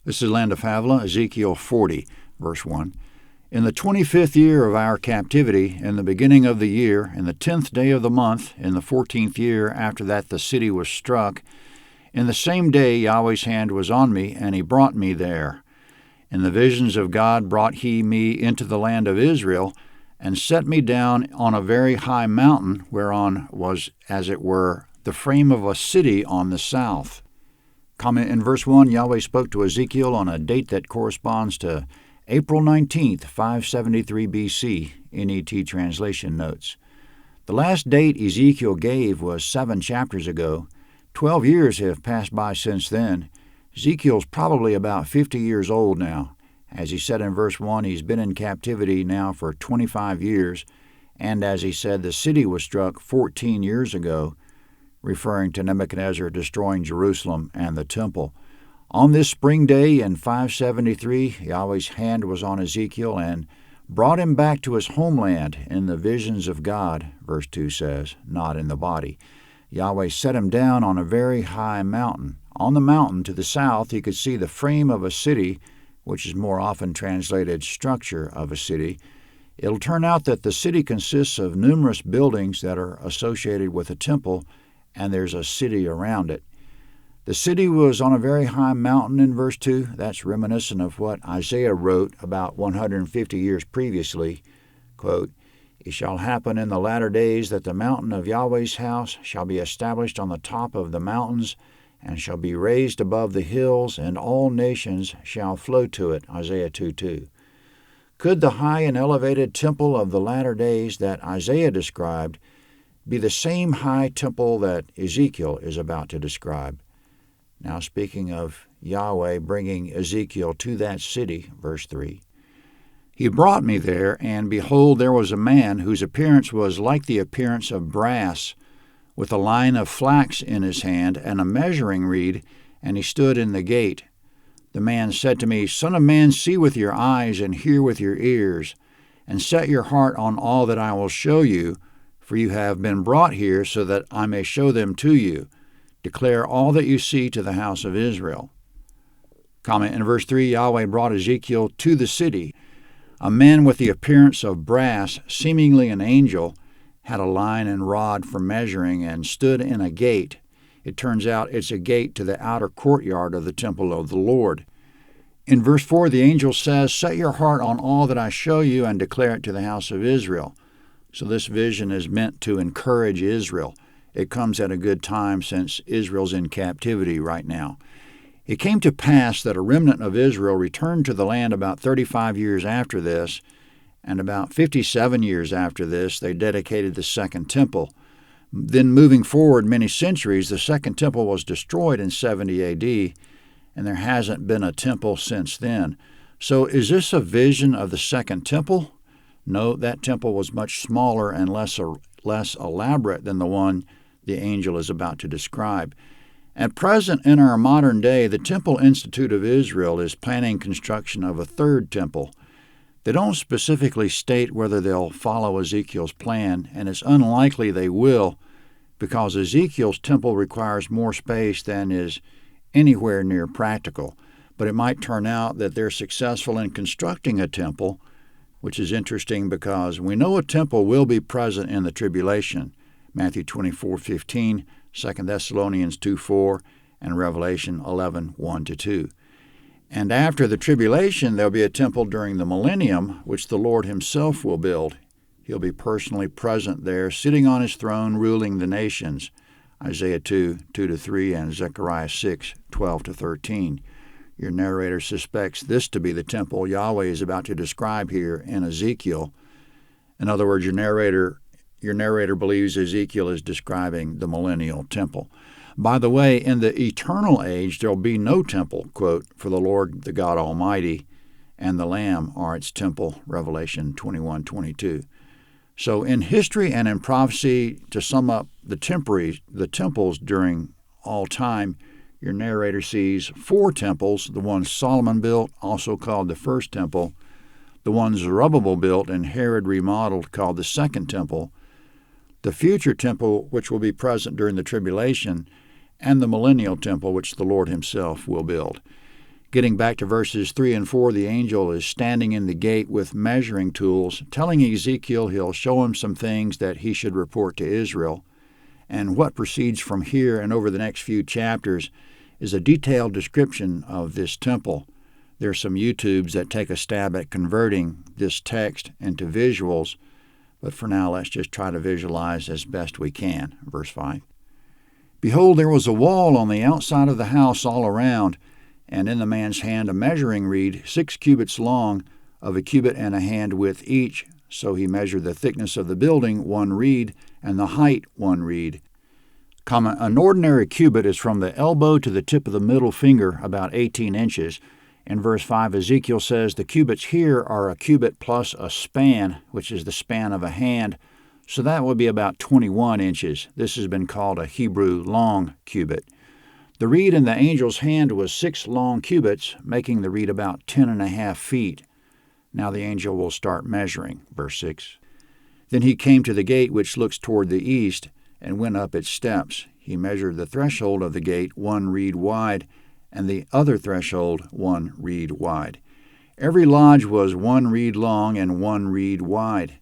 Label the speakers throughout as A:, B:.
A: This is Land of Havilah, Ezekiel 40, verse 1. In the 25th year of our captivity, in the beginning of the year, in the 10th day of the month, in the 14th year after that the city was struck, in the same day Yahweh's hand was on me, and he brought me there. In the visions of God brought he me into the land of Israel, and set me down on a very high mountain, whereon was, as it were, the frame of a city on the south. Comment in verse 1, Yahweh spoke to Ezekiel on a date that corresponds to April 19th, 573 BC, NET translation notes. The last date Ezekiel gave was 7 chapters ago. 12 years have passed by since then. Ezekiel's probably about 50 years old now. As he said in verse 1, he's been in captivity now for 25 years, and as he said, the city was struck 14 years ago, referring to Nebuchadnezzar destroying Jerusalem and the temple. On this spring day in 573, Yahweh's hand was on Ezekiel and brought him back to his homeland in the visions of God, verse 2 says, not in the body. Yahweh set him down on a very high mountain. On the mountain to the south he could see the frame of a city, which is more often translated structure of a city. It'll turn out that the city consists of numerous buildings that are associated with a temple, and there's a city around it. The city was on a very high mountain in verse 2. That's reminiscent of what Isaiah wrote about 150 years previously. Quote, "It shall happen in the latter days that the mountain of Yahweh's house shall be established on the top of the mountains, and shall be raised above the hills, and all nations shall flow to it." Isaiah 2:2. Could the high and elevated temple of the latter days that Isaiah described be the same high temple that Ezekiel is about to describe? Now speaking of Yahweh bringing Ezekiel to that city, verse 3. "He brought me there, and behold, there was a man whose appearance was like the appearance of brass, with a line of flax in his hand and a measuring reed, and he stood in the gate. The man said to me, Son of man, see with your eyes and hear with your ears, and set your heart on all that I will show you, for you have been brought here so that I may show them to you. Declare all that you see to the house of Israel." Comment in verse 3, Yahweh brought Ezekiel to the city. A man with the appearance of brass, seemingly an angel, had a line and rod for measuring and stood in a gate. It turns out it's a gate to the outer courtyard of the temple of the Lord. In verse 4, the angel says, "Set your heart on all that I show you and declare it to the house of Israel." So this vision is meant to encourage Israel. It comes at a good time since Israel's in captivity right now. It came to pass that a remnant of Israel returned to the land about 35 years after this, and about 57 years after this they dedicated the second temple. Then moving forward many centuries, the second temple was destroyed in 70 AD, and there hasn't been a temple since then. So is this a vision of the second temple? No, that temple was much smaller and less elaborate than the one the angel is about to describe. At present, in our modern day, the Temple Institute of Israel is planning construction of a third temple. They don't specifically state whether they'll follow Ezekiel's plan, and it's unlikely they will, because Ezekiel's temple requires more space than is anywhere near practical. But it might turn out that they're successful in constructing a temple, which is interesting because we know a temple will be present in the tribulation, Matthew 24:15, 2 Thessalonians 2:4, and Revelation 11:1-2. And after the tribulation, there'll be a temple during the millennium, which the Lord himself will build. He'll be personally present there, sitting on his throne, ruling the nations, Isaiah 2:2-3, and Zechariah 6:12-13. Your narrator suspects this to be the temple Yahweh is about to describe here in Ezekiel. In other words, your narrator believes Ezekiel is describing the millennial temple. By the way, in the eternal age there will be no temple, quote, "for the Lord the God Almighty and the Lamb are its temple," Revelation 21:22. So in history and in prophecy, to sum up the temples during all time, your narrator sees 4 temples: the one Solomon built, also called the first temple, the one Zerubbabel built and Herod remodeled, called the second temple, the future temple which will be present during the tribulation, and the millennial temple which the Lord himself will build. Getting back to verses 3 and 4, the angel is standing in the gate with measuring tools, telling Ezekiel he'll show him some things that he should report to Israel. And what proceeds from here and over the next few chapters is a detailed description of this temple. There's some YouTubes that take a stab at converting this text into visuals, but for now let's just try to visualize as best we can. Verse 5. Behold, there was a wall on the outside of the house all around, and in the man's hand a measuring reed 6 cubits long, of a cubit and a hand width each. So he measured the thickness of the building 1 reed, and the height 1 reed. An ordinary cubit is from the elbow to the tip of the middle finger, about 18 inches. In verse 5, Ezekiel says the cubits here are a cubit plus a span, which is the span of a hand, so that would be about 21 inches. This has been called a Hebrew long cubit. The reed in the angel's hand was 6 long cubits, making the reed about 10.5 feet. Now the angel will start measuring. Verse 6. Then he came to the gate which looks toward the east, and went up its steps. He measured the threshold of the gate 1 reed wide, and the other threshold 1 reed wide. Every lodge was 1 reed long and 1 reed wide.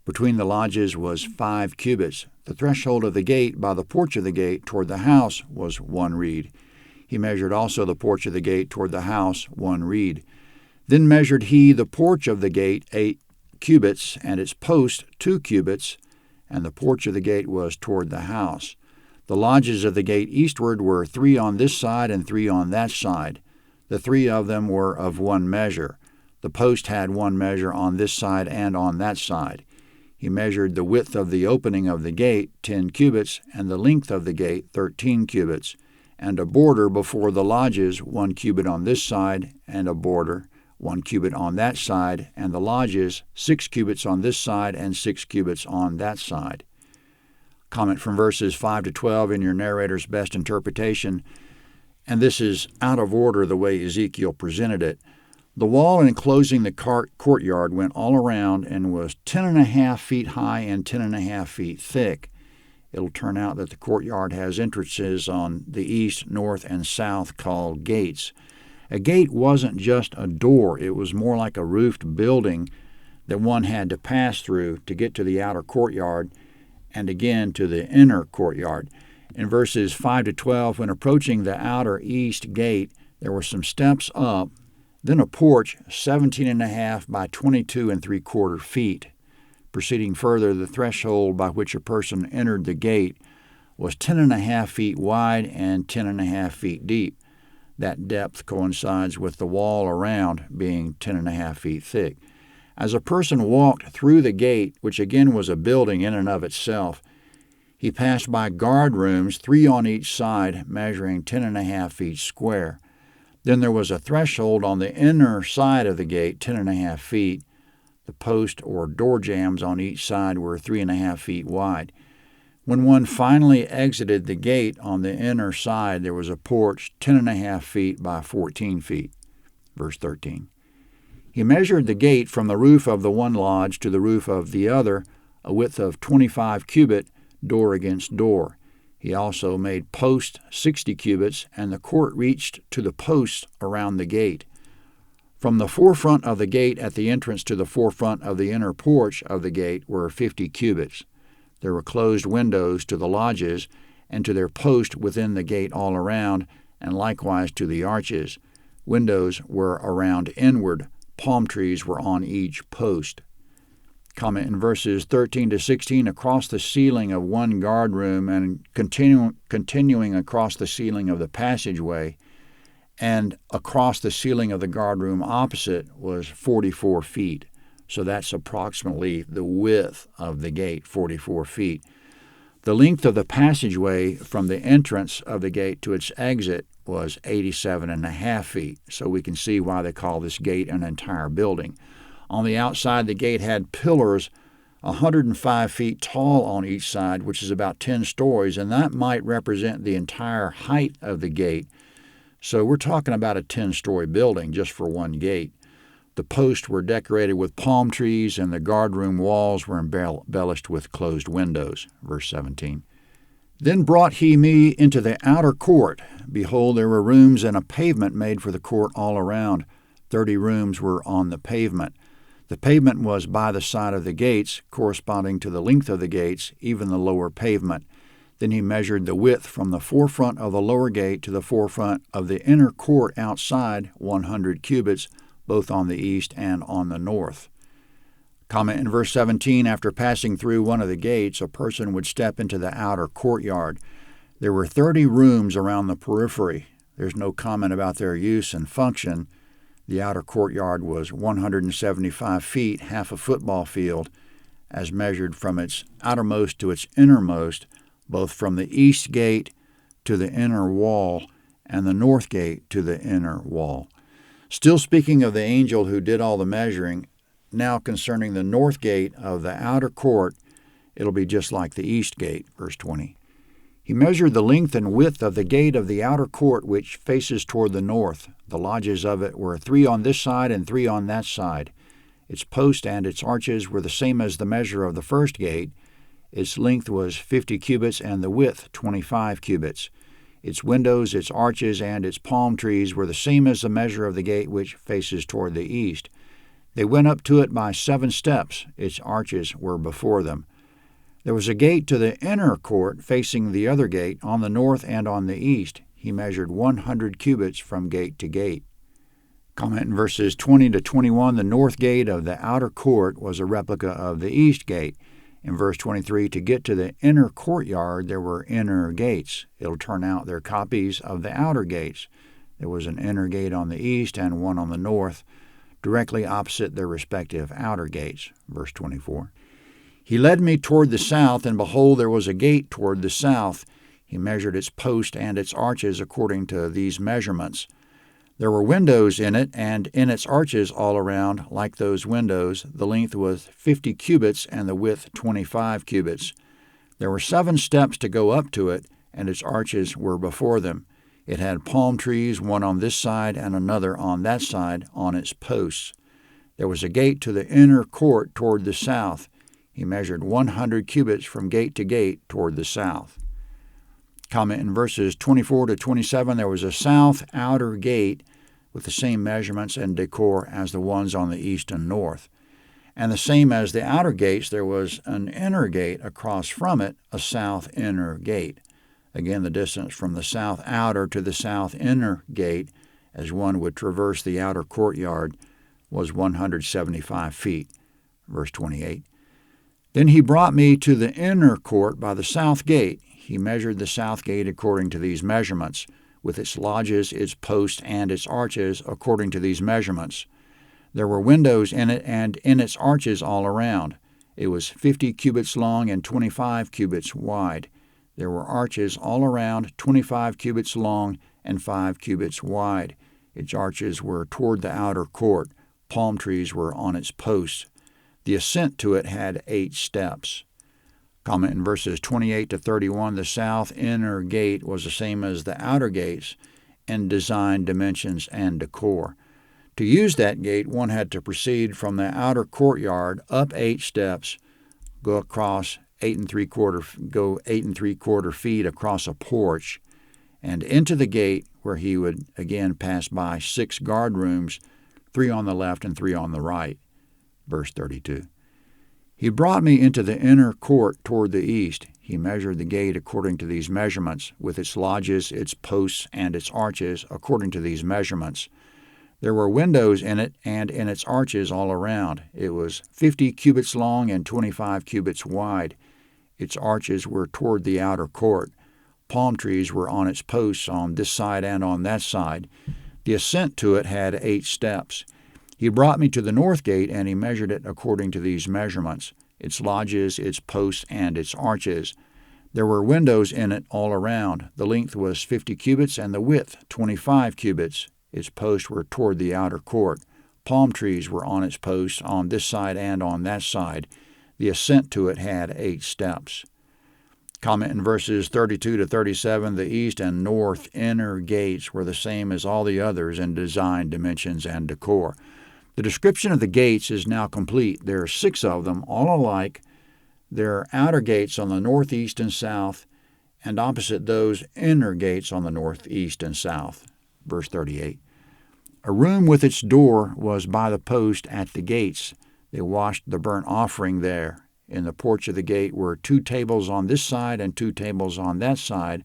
A: Between the lodges was 5 cubits. The threshold of the gate by the porch of the gate toward the house was 1 reed. He measured also the porch of the gate toward the house 1 reed. Then measured he the porch of the gate 8 cubits, and its post 2 cubits, and the porch of the gate was toward the house. The lodges of the gate eastward were 3 on this side and 3 on that side. The 3 of them were of 1 measure. The post had 1 measure on this side and on that side. He measured the width of the opening of the gate 10 cubits, and the length of the gate 13 cubits, and a border before the lodges 1 cubit on this side, and a border 1 cubit on that side, and the lodges 6 cubits on this side and 6 cubits on that side. Comment from verses 5 to 12 in your narrator's best interpretation, and this is out of order the way Ezekiel presented it. The wall enclosing the courtyard went all around and was 10.5 feet high and 10.5 feet thick. It'll turn out that the courtyard has entrances on the east, north, and south called gates. A gate wasn't just a door. It was more like a roofed building that one had to pass through to get to the outer courtyard and again to the inner courtyard. In verses 5 to 12, when approaching the outer east gate, there were some steps up, then a porch 17.5 by 22 3/4 feet. Proceeding further, the threshold by which a person entered the gate was 10.5 feet wide and 10.5 feet deep. That depth coincides with the wall around being 10.5 feet thick. As a person walked through the gate, which again was a building in and of itself, he passed by guard rooms, 3 on each side, measuring 10.5 feet square. Then there was a threshold on the inner side of the gate, 10.5 feet. The post or door jambs on each side were 3.5 feet wide. When one finally exited the gate on the inner side, there was a porch 10.5 feet by 14 feet. Verse 13. He measured the gate from the roof of the one lodge to the roof of the other, a width of 25 cubit, door against door. He also made posts 60 cubits, and the court reached to the posts around the gate. From the forefront of the gate at the entrance to the forefront of the inner porch of the gate were 50 cubits. There were closed windows to the lodges and to their post within the gate all around, and likewise to the arches. Windows were around inward. Palm trees were on each post. Comment in verses 13 to 16, across the ceiling of one guard room and continuing across the ceiling of the passageway and across the ceiling of the guard room opposite was 44 feet. So that's approximately the width of the gate, 44 feet. The length of the passageway from the entrance of the gate to its exit was 87.5 feet, so we can see why they call this gate an entire building. On the outside, the gate had pillars 105 feet tall on each side, which is about 10 stories, and that might represent the entire height of the gate. So we're talking about a 10-story building just for one gate. The posts were decorated with palm trees, and the guardroom walls were embellished with closed windows. Verse 17. Then brought he me into the outer court. Behold, there were rooms and a pavement made for the court all around. 30 rooms were on the pavement. The pavement was by the side of the gates, corresponding to the length of the gates, even the lower pavement. Then he measured the width from the forefront of the lower gate to the forefront of the inner court outside, 100 cubits, both on the east and on the north. Comment in verse 17, after passing through one of the gates, a person would step into the outer courtyard. There were 30 rooms around the periphery. There's no comment about their use and function. The outer courtyard was 175 feet, half a football field, as measured from its outermost to its innermost, both from the east gate to the inner wall and the north gate to the inner wall. Still speaking of the angel who did all the measuring, now concerning the north gate of the outer court, it'll be just like the east gate, verse 20. He measured the length and width of the gate of the outer court which faces toward the north. The lodges of it were 3 on this side and 3 on that side. Its posts and its arches were the same as the measure of the first gate. Its length was 50 cubits and the width 25 cubits. Its windows, its arches, and its palm trees were the same as the measure of the gate which faces toward the east. They went up to it by 7 steps. Its arches were before them. There was a gate to the inner court facing the other gate on the north and on the east. He measured 100 cubits from gate to gate. Comment in verses 20 to 21, the north gate of the outer court was a replica of the east gate. In verse 23, to get to the inner courtyard, there were inner gates. It'll turn out they're copies of the outer gates. There was an inner gate on the east and one on the north, directly opposite their respective outer gates. Verse 24. He led me toward the south, and behold, there was a gate toward the south. He measured its post and its arches according to these measurements. There were windows in it, and in its arches all around, like those windows. The length was 50 cubits, and the width 25 cubits. There were 7 steps to go up to it, and its arches were before them. It had palm trees, one on this side and another on that side, on its posts. There was a gate to the inner court toward the south. He measured 100 cubits from gate to gate toward the south. Comment in verses 24 to 27, there was a south outer gate with the same measurements and decor as the ones on the east and north. And the same as the outer gates, there was an inner gate across from it, a south inner gate. Again, the distance from the south outer to the south inner gate, as one would traverse the outer courtyard, was 175 feet. Verse 28. Then he brought me to the inner court by the south gate. He measured the south gate according to these measurements, with its lodges, its posts, and its arches according to these measurements. There were windows in it and in its arches all around. It was 50 cubits long and 25 cubits wide. There were arches all around, 25 cubits long and 5 cubits wide. Its arches were toward the outer court. Palm trees were on its posts. The ascent to it had 8 steps. Comment in verses 28 to 31, the south inner gate was the same as the outer gates in design, dimensions, and decor. To use that gate, one had to proceed from the outer courtyard up 8 steps, go across 8 3/4 feet across a porch, and into the gate, where he would again pass by 6 guard rooms, 3 on the left and 3 on the right. Verse 32. He brought me into the inner court toward the east. He measured the gate according to these measurements, with its lodges, its posts, and its arches according to these measurements. There were windows in it and in its arches all around. It was 50 cubits long and 25 cubits wide. Its arches were toward the outer court. Palm trees were on its posts on this side and on that side. The ascent to it had 8 steps. He brought me to the north gate, and he measured it according to these measurements, its lodges, its posts, and its arches. There were windows in it all around. The length was 50 cubits, and the width 25 cubits. Its posts were toward the outer court. Palm trees were on its posts on this side and on that side. The ascent to it had 8 steps. Comment in verses 32 to 37, the east and north inner gates were the same as all the others in design, dimensions, and decor. The description of the gates is now complete. There are 6 of them, all alike. There are outer gates on the north, east, and south, and opposite those inner gates on the north, east, and south. Verse 38. A room with its door was by the post at the gates. They washed the burnt offering there. In the porch of the gate were 2 tables on this side and 2 tables on that side,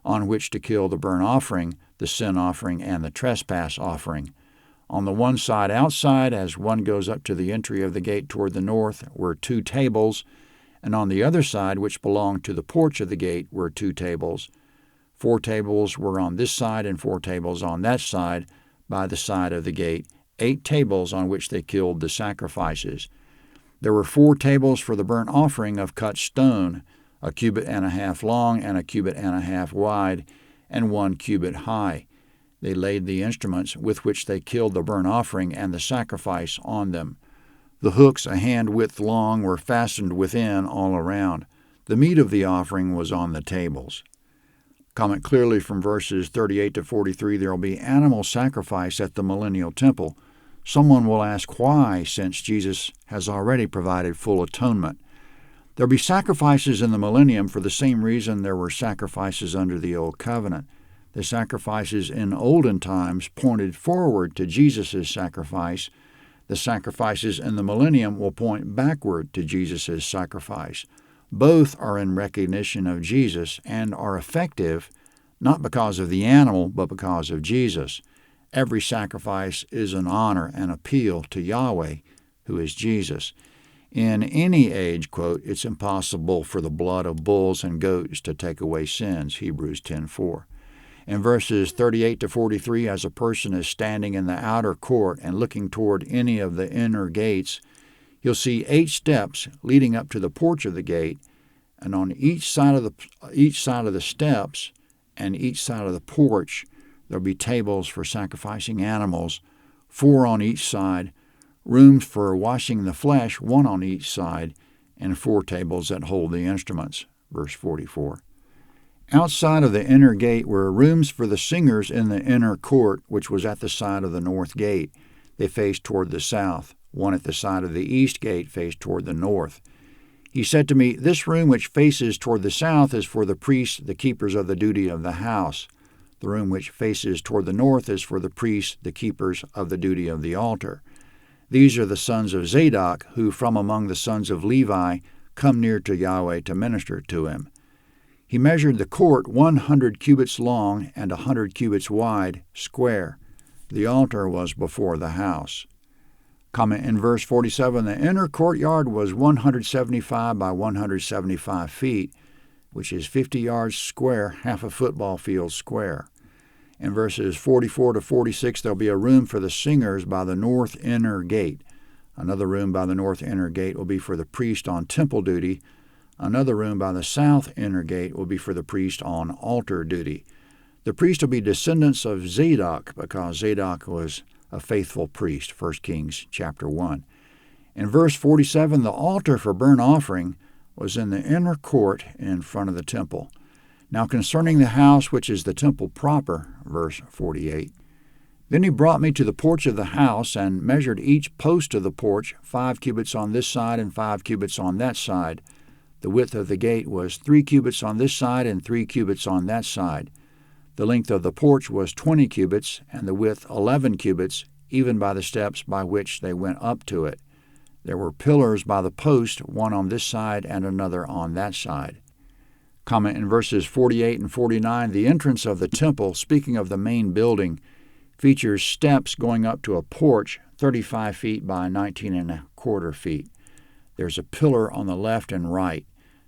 A: on which to kill the burnt offering, the sin offering, and the trespass offering. On the one side outside, as one goes up to the entry of the gate toward the north, were 2 tables, and on the other side, which belonged to the porch of the gate, were 2 tables. 4 tables were on this side and 4 tables on that side, by the side of the gate, 8 tables on which they killed the sacrifices. There were 4 tables for the burnt offering of cut stone, 1.5 cubits long and 1.5 cubits wide, and 1 cubit high. They laid the instruments with which they killed the burnt offering and the sacrifice on them. The hooks, a hand-width long, were fastened within all around. The meat of the offering was on the tables. Comment clearly from verses 38 to 43, there will be animal sacrifice at the millennial temple. Someone will ask why, since Jesus has already provided full atonement. There will be sacrifices in the millennium for the same reason there were sacrifices under the Old Covenant. The sacrifices in olden times pointed forward to Jesus' sacrifice. The sacrifices in the millennium will point backward to Jesus' sacrifice. Both are in recognition of Jesus and are effective not because of the animal, but because of Jesus. Every sacrifice is an honor and appeal to Yahweh, who is Jesus. In any age, quote, it's impossible for the blood of bulls and goats to take away sins, Hebrews 10:4. In verses 38 to 43, as a person is standing in the outer court and looking toward any of the inner gates, you'll see 8 steps leading up to the porch of the gate, and on each side of the steps and each side of the porch, there'll be tables for sacrificing animals, 4 on each side, rooms for washing the flesh, 1 on each side, and 4 tables that hold the instruments. Verse 44. Outside of the inner gate were rooms for the singers in the inner court, which was at the side of the north gate. They faced toward the south. 1 at the side of the east gate faced toward the north. He said to me, "This room which faces toward the south is for the priests, the keepers of the duty of the house. The room which faces toward the north is for the priests, the keepers of the duty of the altar. These are the sons of Zadok, who from among the sons of Levi come near to Yahweh to minister to him." He measured the court 100 cubits long and 100 cubits wide, square. The altar was before the house. Comment in verse 47, the inner courtyard was 175 by 175 feet, which is 50 yards square, half a football field square. In verses 44 to 46, there'll be a room for the singers by the north inner gate. Another room by the north inner gate will be for the priest on temple duty. Another room by the south inner gate will be for the priest on altar duty. The priest will be descendants of Zadok, because Zadok was a faithful priest, 1 Kings chapter 1. In verse 47, the altar for burnt offering was in the inner court in front of the temple. Now concerning the house, which is the temple proper, verse 48. Then he brought me to the porch of the house and measured each post of the porch, 5 cubits on this side and 5 cubits on that side. The width of the gate was 3 cubits on this side and 3 cubits on that side. The length of the porch was 20 cubits, and the width 11 cubits, even by the steps by which they went up to it. There were pillars by the post, 1 on this side and another on that side. Comment in verses 48 and 49, the entrance of the temple, speaking of the main building, features steps going up to a porch 35 feet by 19.25 feet. There's a pillar on the left and right.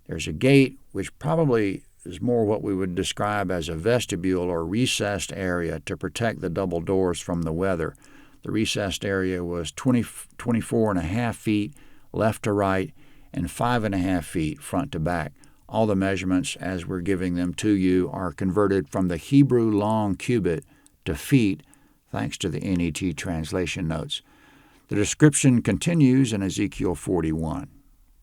A: There's a gate, which probably is more what we would describe as a vestibule or recessed area to protect the double doors from the weather. The recessed area was 24.5 feet left to right and 5.5 feet front to back. All the measurements, as we're giving them to you, are converted from the Hebrew long cubit to feet, thanks to the NET translation notes. The description continues in Ezekiel 41.